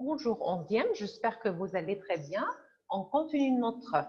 Bonjour 11e, j'espère que vous allez très bien. On continue notre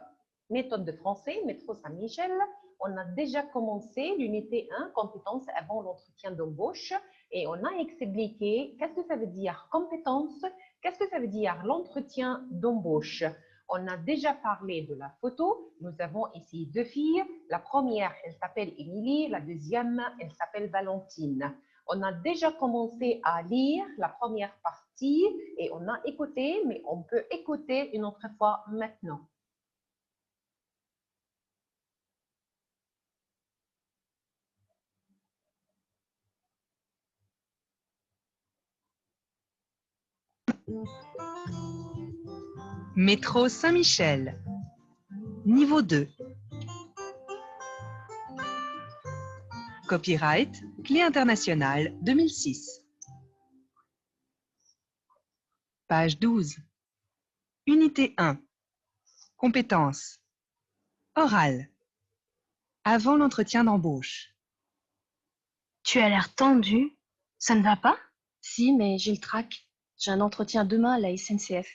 méthode de français, Métro Saint-Michel. On a déjà commencé l'unité 1, compétences avant l'entretien d'embauche, et on a expliqué qu'est-ce que ça veut dire compétences, qu'est-ce que ça veut dire l'entretien d'embauche. On a déjà parlé de la photo. Nous avons ici deux filles. La première, elle s'appelle Émilie. La deuxième, elle s'appelle Valentine. On a déjà commencé à lire la première partie et on a écouté, mais on peut écouter une autre fois maintenant. Métro Saint-Michel. Niveau 2. Copyright Clé internationale 2006. Page 12. Unité 1. Compétences. Oral. Avant l'entretien d'embauche. Tu as l'air tendu. Ça ne va pas? Si, mais j'ai le trac. J'ai un entretien demain à la SNCF.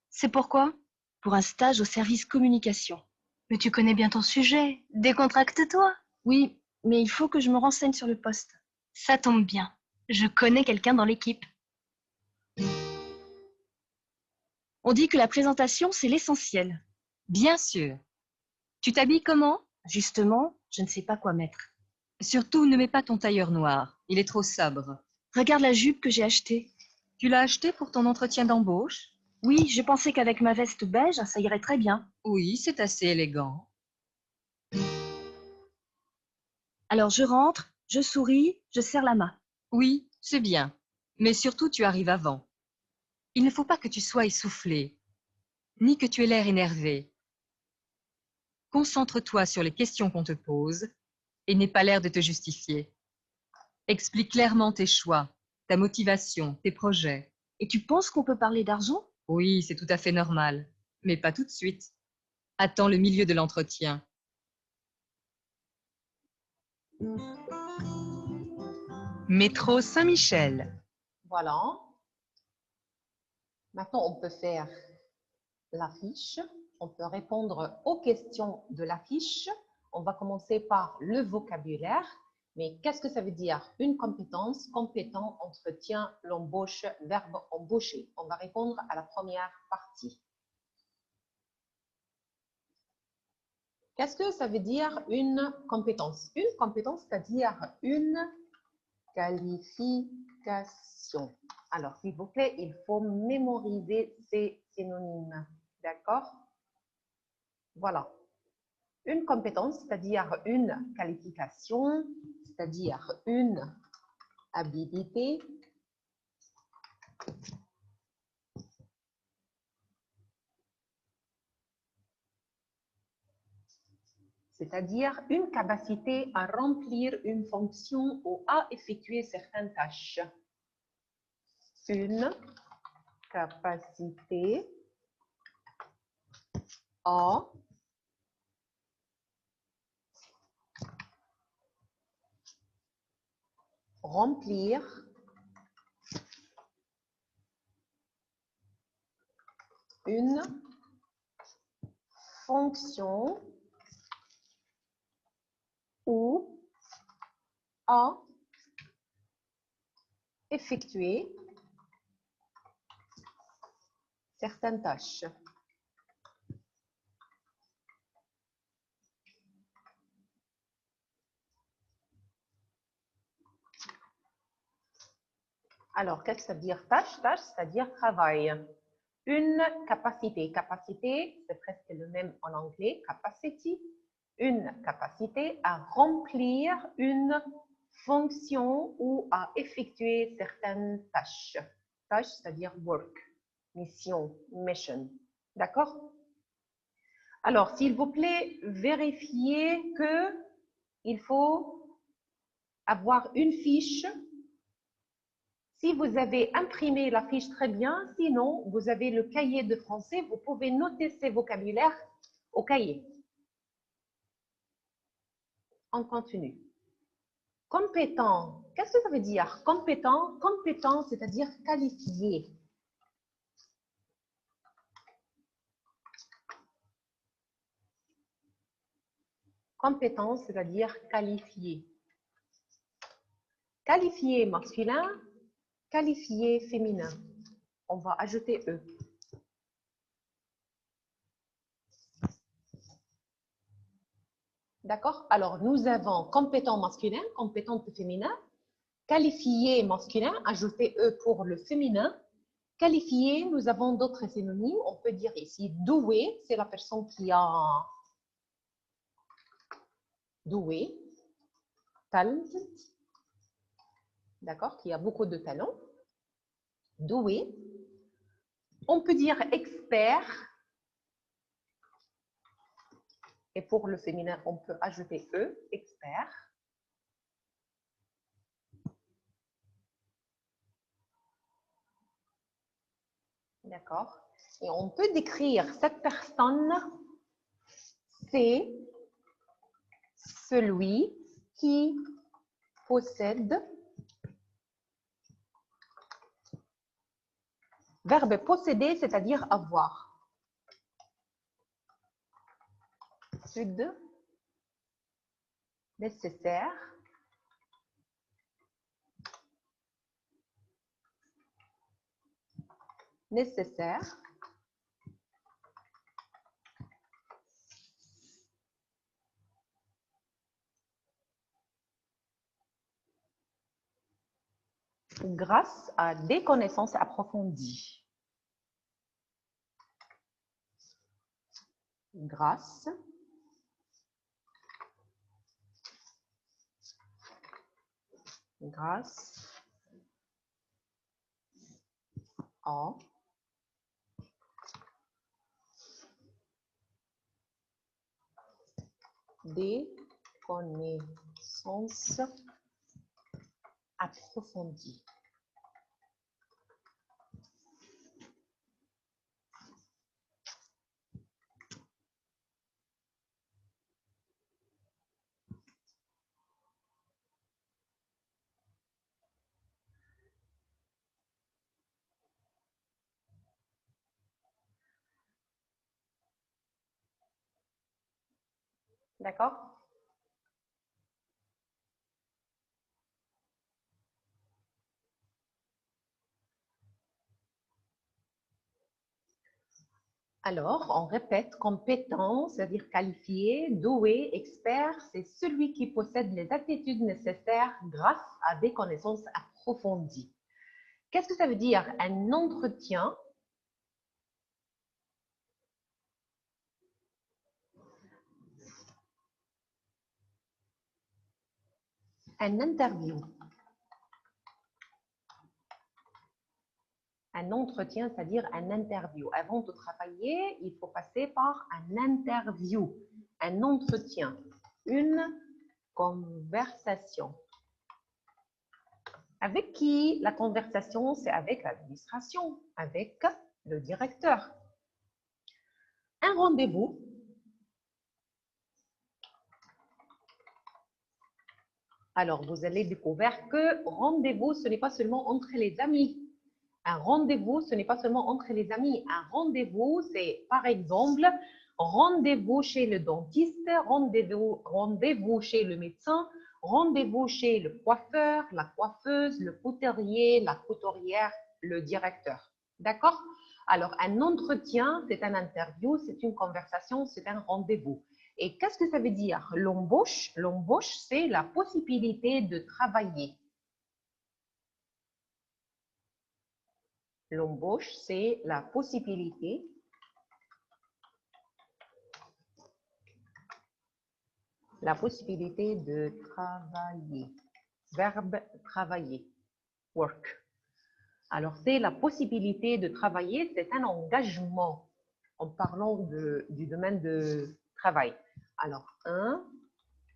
C'est pourquoi? Pour un stage au service communication. Mais tu connais bien ton sujet. Décontracte-toi. Oui, mais il faut que je me renseigne sur le poste. Ça tombe bien. Je connais quelqu'un dans l'équipe. On dit que la présentation, c'est l'essentiel. Bien sûr. Tu t'habilles comment? Justement, je ne sais pas quoi mettre. Surtout, ne mets pas ton tailleur noir. Il est trop sobre. Regarde la jupe que j'ai achetée. Tu l'as acheté pour ton entretien d'embauche? Oui, je pensais qu'avec ma veste beige, ça irait très bien. Oui, c'est assez élégant. Alors je rentre, je souris, je serre la main. Oui, c'est bien. Mais surtout, tu arrives avant. Il ne faut pas que tu sois essoufflé, ni que tu aies l'air énervé. Concentre-toi sur les questions qu'on te pose et n'aie pas l'air de te justifier. Explique clairement tes choix, ta motivation, tes projets. Et tu penses qu'on peut parler d'argent? Oui, c'est tout à fait normal, mais pas tout de suite. Attends le milieu de l'entretien. Métro Saint-Michel. Voilà. Maintenant, on peut faire l'affiche. On peut répondre aux questions de l'affiche. On va commencer par le vocabulaire. Mais qu'est-ce que ça veut dire? Une compétence, compétent, entretien, l'embauche, verbe embaucher. On va répondre à la première partie. Qu'est-ce que ça veut dire une compétence? Une compétence, c'est-à-dire une qualification. Alors, s'il vous plaît, il faut mémoriser ces synonymes. D'accord? Voilà. Une compétence, c'est-à-dire une qualification, c'est-à-dire une habilité, c'est-à-dire une capacité à remplir une fonction ou à effectuer certaines tâches. Une capacité à remplir une fonction ou à effectuer certaines tâches. Alors, qu'est-ce que ça veut dire tâche? Tâche, c'est-à-dire travail. Une capacité. Capacité, c'est presque le même en anglais, capacity. Une capacité à remplir une fonction ou à effectuer certaines tâches. Tâche, c'est-à-dire work, mission, mission. D'accord? Alors, s'il vous plaît, vérifiez que il faut avoir une fiche. Si vous avez imprimé la fiche, très bien. Sinon, vous avez le cahier de français. Vous pouvez noter ces vocabulaires au cahier. On continue. Compétent. Qu'est-ce que ça veut dire? Compétent, compétent, c'est-à-dire qualifié. Compétence, c'est-à-dire qualifié. Qualifié masculin, qualifié féminin. On va ajouter E. D'accord? Alors, nous avons compétent masculin, compétente féminin, qualifié masculin, ajouter E pour le féminin. Qualifié, nous avons d'autres synonymes. On peut dire ici doué, c'est la personne qui a doué, talent, d'accord, qui a beaucoup de talent. Doué. On peut dire expert. Et pour le féminin, on peut ajouter E, expert. D'accord. Et on peut décrire cette personne, c'est celui qui possède. Verbe posséder, c'est-à-dire avoir. Sud, nécessaire. Nécessaire. Grâce à des connaissances approfondies. Grâce à des connaissances approfondies. D'accord? Alors, on répète, compétent, c'est-à-dire qualifié, doué, expert, c'est celui qui possède les aptitudes nécessaires grâce à des connaissances approfondies. Qu'est-ce que ça veut dire? Un entretien. Un interview. Un entretien, c'est-à-dire un interview. Avant de travailler, il faut passer par un interview, un entretien, une conversation. Avec qui? La conversation, c'est avec l'administration, avec le directeur. Un rendez-vous. Alors, vous allez découvrir que rendez-vous, ce n'est pas seulement entre les amis. Un rendez-vous, ce n'est pas seulement entre les amis. Un rendez-vous, c'est par exemple, rendez-vous chez le dentiste, rendez-vous chez le médecin, rendez-vous chez le coiffeur, la coiffeuse, le couturier, la couturière, le directeur. D'accord? Alors, un entretien, c'est un interview, c'est une conversation, c'est un rendez-vous. Et qu'est-ce que ça veut dire? L'embauche, c'est la possibilité de travailler. L'embauche, c'est la possibilité de travailler. Verbe travailler, work. Alors, c'est la possibilité de travailler, c'est un engagement en parlant du domaine de travail. Alors, un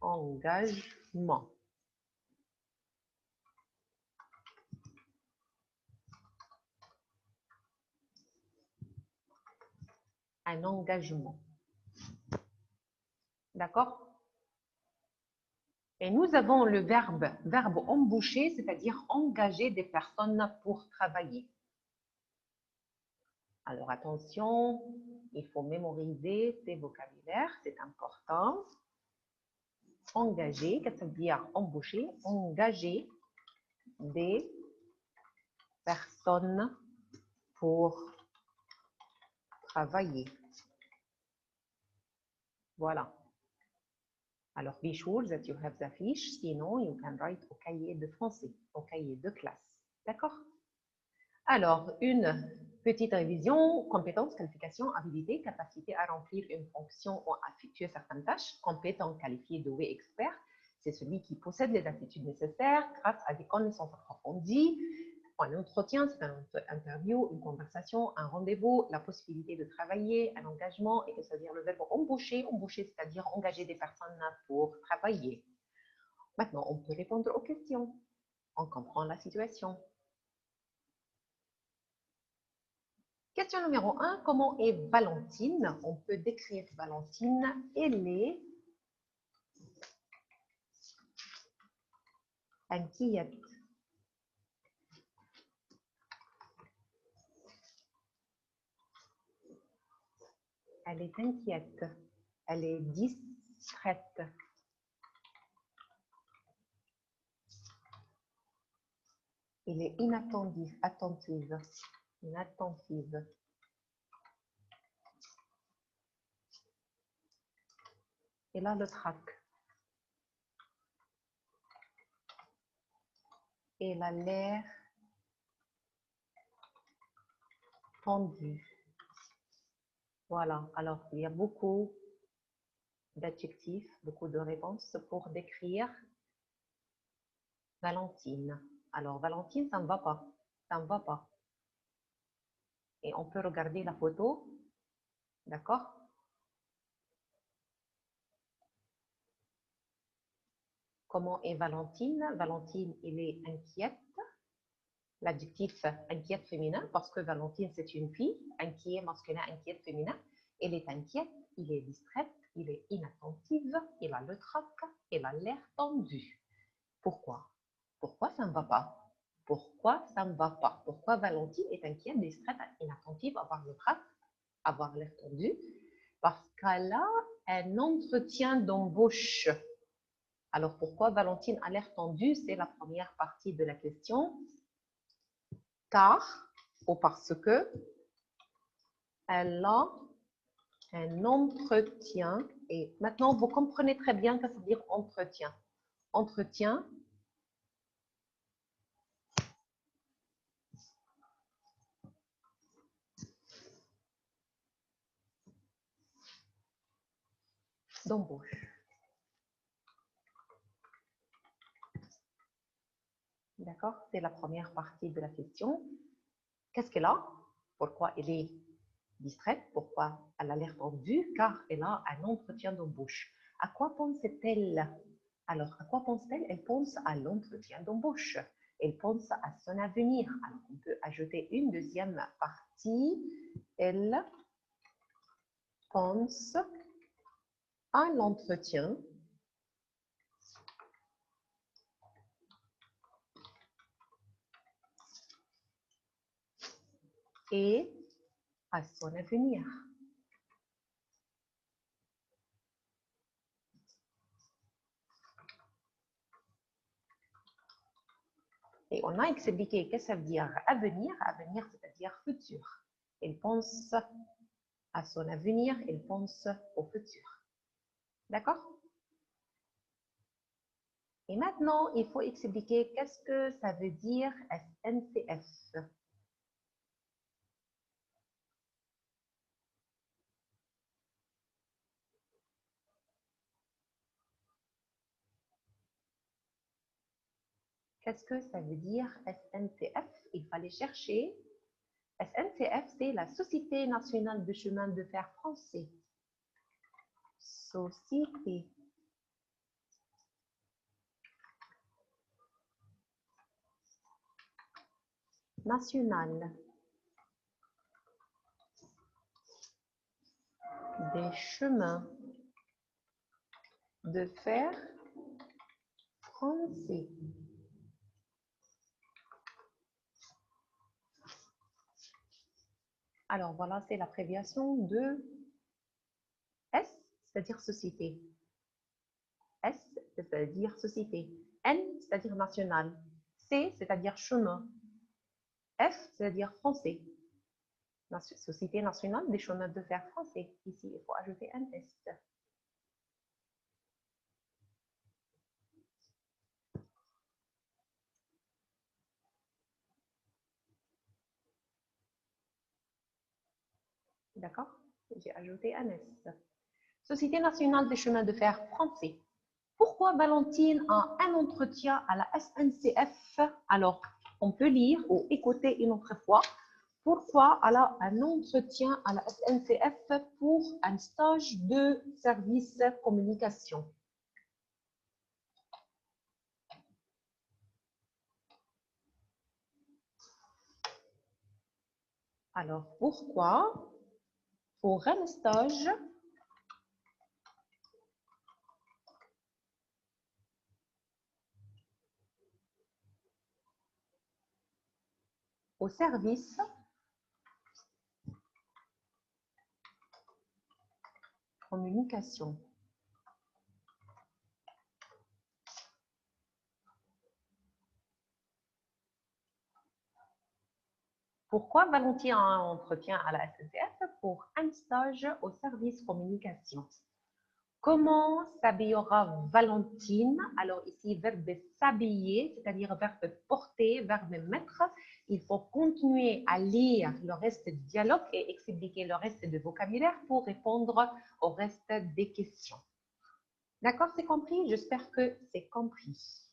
engagement. Un engagement. D'accord? Et nous avons le verbe embaucher, c'est-à-dire engager des personnes pour travailler. Alors attention, il faut mémoriser ces vocabulaires, c'est important. Engager, qu'est-ce que ça veut dire embaucher? Engager des personnes pour travailler. Voilà. Alors, be sure that you have the fiche, sinon you can write au cahier de français, au cahier de classe. D'accord? Alors, une petite révision, compétences, qualifications, habilités, capacité à remplir une fonction ou à effectuer certaines tâches, compétent, qualifié, doué, expert, c'est celui qui possède les aptitudes nécessaires grâce à des connaissances approfondies. Un entretien, c'est un interview, une conversation, un rendez-vous, la possibilité de travailler, un engagement, et c'est-à-dire le verbe embaucher, c'est-à-dire engager des personnes pour travailler. Maintenant, on peut répondre aux questions. On comprend la situation. Question numéro 1, comment est Valentine? On peut décrire Valentine. Elle est inquiète. Elle est inquiète. Elle est distraite. Elle est inattentive. Inattentive. Et là, le trac. Elle a l'air tendu. Voilà. Alors, il y a beaucoup d'adjectifs, beaucoup de réponses pour décrire Valentine. Alors, Valentine, ça ne va pas. Ça ne va pas. Et on peut regarder la photo. D'accord? Comment est Valentine? Valentine, elle est inquiète. L'adjectif inquiète féminin, parce que Valentine, c'est une fille. Inquiet masculin, inquiète féminin. Elle est inquiète, il est distraite, il est inattentive, il a le trac, il a l'air tendu. Pourquoi? Pourquoi ça ne va pas? Pourquoi ça ne va pas? Pourquoi Valentine est inquiète, distraite, inattentive, avoir le trac, avoir l'air tendu? Parce qu'elle a un entretien d'embauche. Alors, pourquoi Valentine a l'air tendue? C'est la première partie de la question. Car, ou parce que, elle a un entretien. Et maintenant, vous comprenez très bien que ça veut dire entretien. Entretien. D'embauche. D'accord? C'est la première partie de la question. Qu'est-ce qu'elle a? Pourquoi elle est distraite? Pourquoi elle a l'air tendue? Car elle a un entretien d'embauche. À quoi pense-t-elle? Alors, à quoi pense-t-elle? Elle pense à l'entretien d'embauche. Elle pense à son avenir. Alors, on peut ajouter une deuxième partie. Elle pense à l'entretien et à son avenir. Et on a expliqué qu'est-ce que ça veut dire avenir. Avenir, c'est-à-dire futur. Elle pense à son avenir, elle pense au futur. D'accord? Et maintenant, il faut expliquer qu'est-ce que ça veut dire SNCF. Qu'est-ce que ça veut dire SNCF? Il fallait chercher. SNCF, c'est la Société nationale de chemin de fer français. Société nationale des chemins de fer français. Alors voilà, c'est l'abréviation de S, c'est-à-dire société. S, c'est-à-dire société. N, c'est-à-dire national. C, c'est-à-dire chemin. F, c'est-à-dire français. Société nationale des chemins de fer français. Ici, il faut ajouter un S. D'accord? J'ai ajouté un S. Société nationale des chemins de fer français. Pourquoi Valentine a un entretien à la SNCF? Alors, on peut lire ou écouter une autre fois. Pourquoi elle a un entretien à la SNCF pour un stage de service communication? Alors, pourquoi pour un stage au service communication? Pourquoi Valentine a un entretien à la SNCF pour un stage au service communication? Comment s'habillera Valentine? Alors ici, verbe s'habiller, c'est-à-dire verbe porter, verbe mettre. Il faut continuer à lire le reste du dialogue et expliquer le reste du vocabulaire pour répondre au reste des questions. D'accord, c'est compris? J'espère que c'est compris.